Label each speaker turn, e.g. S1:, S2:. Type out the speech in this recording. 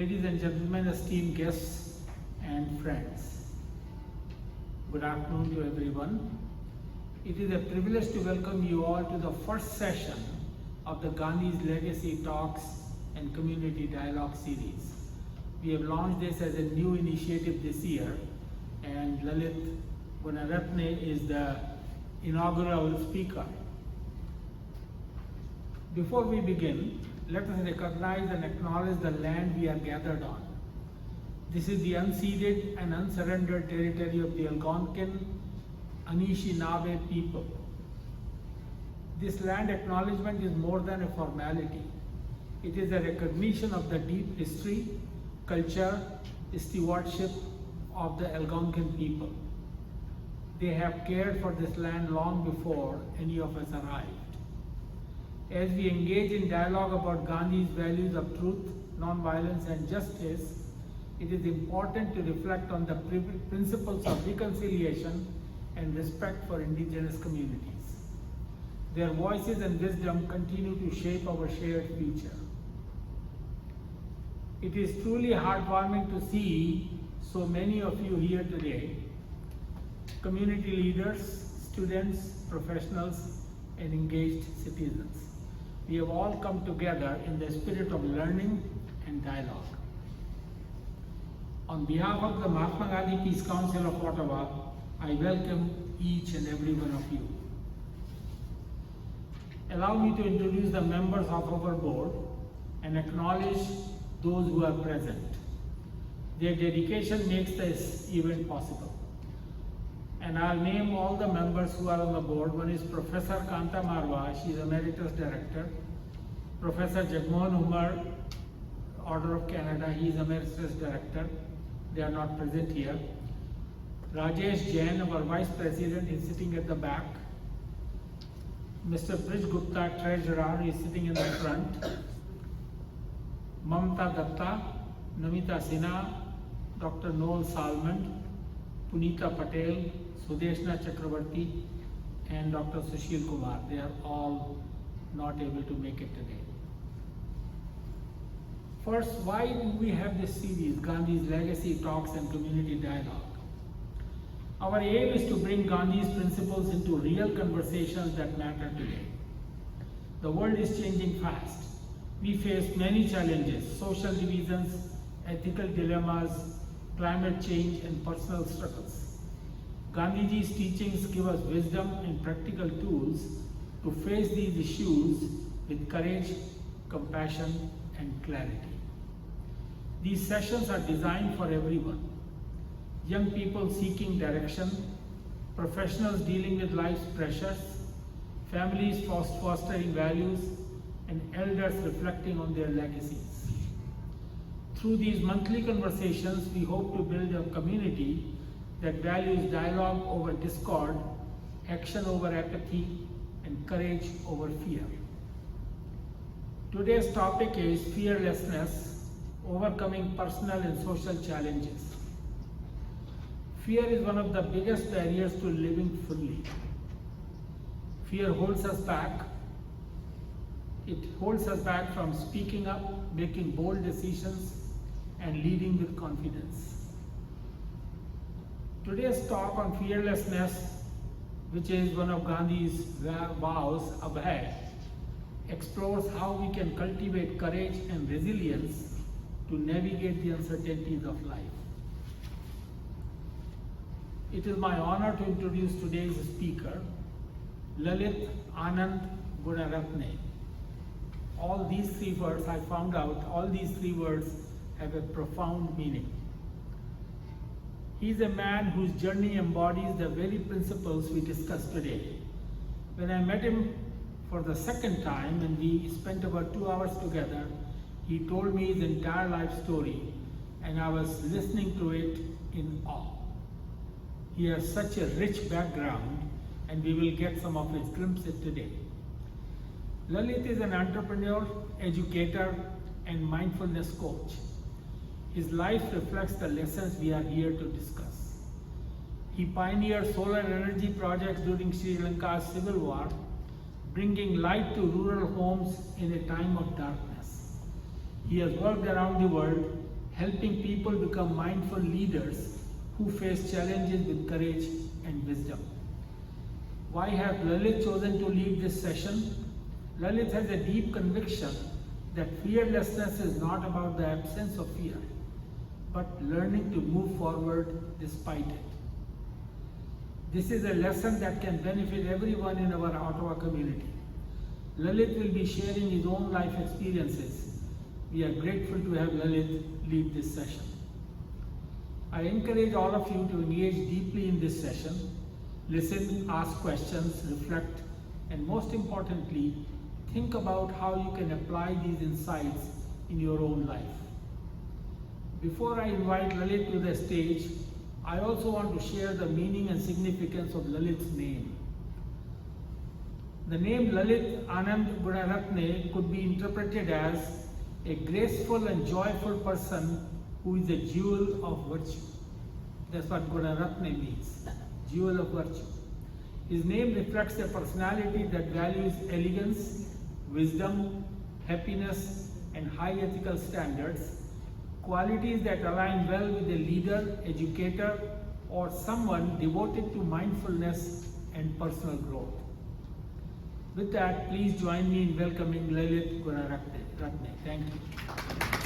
S1: Ladies and gentlemen, esteemed guests and friends, good afternoon to everyone. It is a privilege to welcome you all to the first session of the Gandhi's Legacy Talks and Community Dialogue series. We have launched this as a new initiative this year, and Lalit Gunaratne is the inaugural speaker. Before we begin, let us recognize and acknowledge the land we are gathered on. This is the unceded and unsurrendered territory of the Algonquin Anishinaabe people. This land acknowledgement is more than a formality. It is a recognition of the deep history, culture, stewardship of the Algonquin people. They have cared for this land long before any of us arrived. As we engage in dialogue about Gandhi's values of truth, non-violence and justice, it is important to reflect on the principles of reconciliation and respect for indigenous communities. Their voices and wisdom continue to shape our shared future. It is truly heartwarming to see so many of you here today, community leaders, students, professionals, and engaged citizens. We have all come together in the spirit of learning and dialogue. On behalf of the Mahatma Gandhi Peace Council of Ottawa, I welcome each and every one of you. Allow me to introduce the members of our board and acknowledge those who are present. Their dedication makes this event possible. And I'll name all the members who are on the board. One is Professor Kanta Marwa, she is Emeritus Director. Professor Jagmohan Umar, Order of Canada, he is Emeritus Director. They are not present here. Rajesh Jain, our Vice President, is sitting at the back. Mr. Brij Gupta, Treasurer, is sitting in the front. Mamta Datta, Namita Sinha, Dr. Noel Salmond, Punita Patel, Sudeshna Chakravarti, and Dr. Sushil Kumar. They are all not able to make it today. First, why do we have this series, Gandhi's Legacy Talks and Community Dialogue? Our aim is to bring Gandhi's principles into real conversations that matter today. The world is changing fast. We face many challenges, social divisions, ethical dilemmas, climate change, and personal struggles. Gandhiji's teachings give us wisdom and practical tools to face these issues with courage, compassion, and clarity. These sessions are designed for everyone. Young people seeking direction, professionals dealing with life's pressures, families fostering values, and elders reflecting on their legacies. Through these monthly conversations, we hope to build a community that values dialogue over discord, action over apathy, and courage over fear. Today's topic is fearlessness, overcoming personal and social challenges. Fear is one of the biggest barriers to living fully. Fear holds us back. It holds us back from speaking up, making bold decisions, and leading with confidence. Today's talk on fearlessness, which is one of Gandhi's vows, Abhay, explores how we can cultivate courage and resilience to navigate the uncertainties of life. It is my honor to introduce today's speaker, Lalit Anand Gunaratne. All these three words, I found out, all these three words have a profound meaning. He is a man whose journey embodies the very principles we discussed today. When I met him for the second time and we spent about 2 hours together, he told me his entire life story and I was listening to it in awe. He has such a rich background and we will get some of his glimpses today. Lalit is an entrepreneur, educator, and mindfulness coach. His life reflects the lessons we are here to discuss. He pioneered solar energy projects during Sri Lanka's civil war, bringing light to rural homes in a time of darkness. He has worked around the world helping people become mindful leaders who face challenges with courage and wisdom. Why have Lalit chosen to lead this session? Lalit has a deep conviction that fearlessness is not about the absence of fear, but learning to move forward despite it. This is a lesson that can benefit everyone in our Ottawa community. Lalit will be sharing his own life experiences. We are grateful to have Lalit lead this session. I encourage all of you to engage deeply in this session, listen, ask questions, reflect, and most importantly, think about how you can apply these insights in your own life. Before I invite Lalit to the stage, I also want to share the meaning and significance of Lalit's name. The name Lalit Anand Gunaratne could be interpreted as a graceful and joyful person who is a jewel of virtue. That's what Gunaratne means, jewel of virtue. His name reflects a personality that values elegance, wisdom, happiness, and high ethical standards, qualities that align well with a leader, educator, or someone devoted to mindfulness and personal growth. With that, please join me in welcoming Lalit Gunaratne. Thank you.